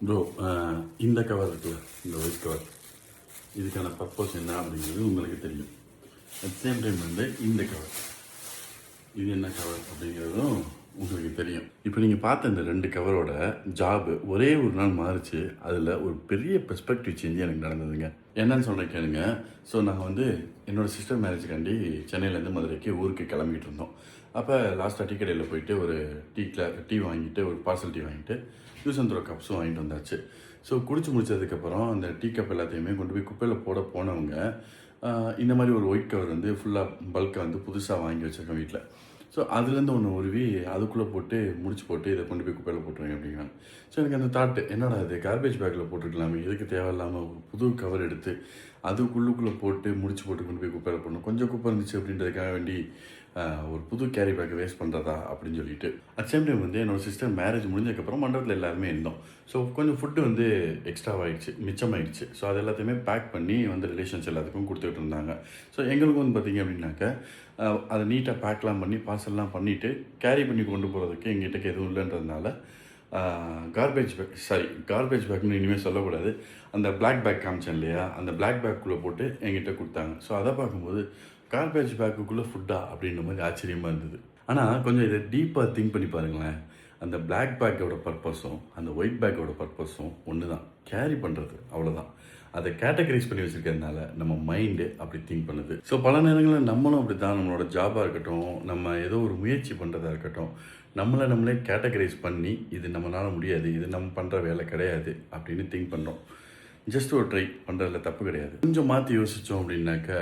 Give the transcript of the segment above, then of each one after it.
Bro, இந்த cover இருக்குல்ல, இந்த ஒயிட் கவர், இதுக்கான பர்பஸ் என்ன அப்படிங்கிறது உங்களுக்கு தெரியும். அட் சேம் டைம் வந்து இந்த கவர், இது என்ன கவர் அப்படிங்கிறதும் உங்களுக்கு தெரியும். இப்போ நீங்கள் பார்த்த இந்த 2 கவரோட ஜாபு ஒரே ஒரு நாள் மாறிச்சு. அதில் ஒரு பெரிய பெர்ஸ்பெக்டிவ் சேஞ்ச் எனக்கு நடந்ததுங்க. என்னன்னு சொல்கிறேன் கேளுங்க. ஸோ நாங்கள் வந்து என்னோடய சிஸ்டர் மேரேஜுக்காண்டி சென்னையிலேருந்து மதுரைக்கு ஊருக்கு கிளம்பிட்டு இருந்தோம். அப்போ லாஸ்ட்டாக டீ கடையில் போயிட்டு ஒரு டீ வாங்கிட்டு, ஒரு பார்சல் டீ வாங்கிட்டு, யூஸ் அண்ட் த்ரோ கப்ஸும் வாங்கிட்டு வந்தாச்சு. ஸோ குடிச்சு முடிச்சதுக்கப்புறம் அந்த டீ கப் எல்லாத்தையுமே கொண்டு போய் குப்பையில் போனவங்க இந்த மாதிரி ஒரு ஒயிட் கவர் வந்து ஃபுல்லாக பல்கை வந்து புதுசாக வாங்கி வச்சுருக்கோம் வீட்டில். ஸோ அதுலேருந்து ஒன்று உருவி அதுக்குள்ளே போட்டு முடிச்சு போட்டு இதை கொண்டு போய் குப்பையில் போட்டுருங்க அப்படிங்கிறாங்க. ஸோ எனக்கு அந்த தாட்டு, என்னடா இது கார்பேஜ் பேக்கில் போட்டுருக்கலாமே, எதுக்கு தேவையில்லாமல் ஒரு புது கவர் எடுத்து அதுக்குள்ளே போட்டு முடிச்சு போட்டு கொண்டு போய் குப்பையில் போடணும், கொஞ்சம் குப்பை இருந்துச்சு அப்படின்றதுக்காக வேண்டி ஒரு புது கேரி பேக்கை வேஸ்ட் பண்ணுறதா அப்படின்னு சொல்லிட்டு. அட் சேம் டைம் வந்து என்னோடய சிஸ்டர் மேரேஜ் முடிஞ்சதுக்கப்புறம் மண்டபத்தில் எல்லாருமே இருந்தோம். ஸோ கொஞ்சம் ஃபுட்டு வந்து எக்ஸ்ட்ராவாகிடுச்சு, மிச்சமாகிடுச்சு. ஸோ அது எல்லாத்தையுமே பேக் பண்ணி வந்து ரிலேஷன்ஸ் எல்லாத்துக்கும் கொடுத்துக்கிட்டு இருந்தாங்க. ஸோ எங்களுக்கும் வந்து பார்த்திங்க அப்படின்னாக்க அதை நீட்டாக பேக்லாம் பண்ணி பார்சல்லாம் பண்ணிவிட்டு கேரி பண்ணி கொண்டு போகிறதுக்கு எங்கிட்ட எதுவும் இல்லைன்றதுனால கார்பேஜ் பேக்னு இனிமேல் சொல்லக்கூடாது, அந்த பிளாக் பேக் காமிச்சேன் இல்லையா, அந்த பிளாக் பேக்குள்ளே போட்டு என்கிட்ட கொடுத்தாங்க. ஸோ அதை பார்க்கும்போது கார்பேஜ் பேக்குக்குள்ளே ஃபுட்டா அப்படின்ற மாதிரி ஆச்சரியமாக இருந்தது. ஆனால் கொஞ்சம் இதை டீப்பாக திங்க் பண்ணி பாருங்களேன். அந்த பிளாக் பேக்கோட பர்பஸும் அந்த ஒயிட் பேக்கோட பர்பஸும் ஒன்று தான், கேரி பண்ணுறது, அவ்வளோதான். அதை கேட்டகரைஸ் பண்ணி வச்சுருக்கிறதுனால நம்ம மைண்டு அப்படி திங்க் பண்ணுது. ஸோ பல நேரங்களில் நம்மளும் அப்படி தான், நம்மளோட ஜாபாக இருக்கட்டும், நம்ம ஏதோ ஒரு முயற்சி பண்ணுறதா இருக்கட்டும், நம்மளே கேட்டகரைஸ் பண்ணி இது நம்மளால் முடியாது, இது நம்ம பண்ணுற வேலை கிடையாது அப்படின்னு திங்க் பண்ணுறோம். ஜஸ்ட் ஒரு ட்ரை பண்ணுறதுல தப்பு கிடையாது. கொஞ்சம் மாற்றி யோசித்தோம் அப்படின்னாக்க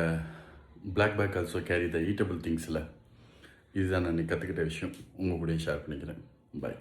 black bag also carry the eatable திங்ஸில். இதுதான் நான் கற்றுக்கிட்ட விஷயம், உங்கள் கூட ஷேர் பண்ணிக்கிறேன். பாய்.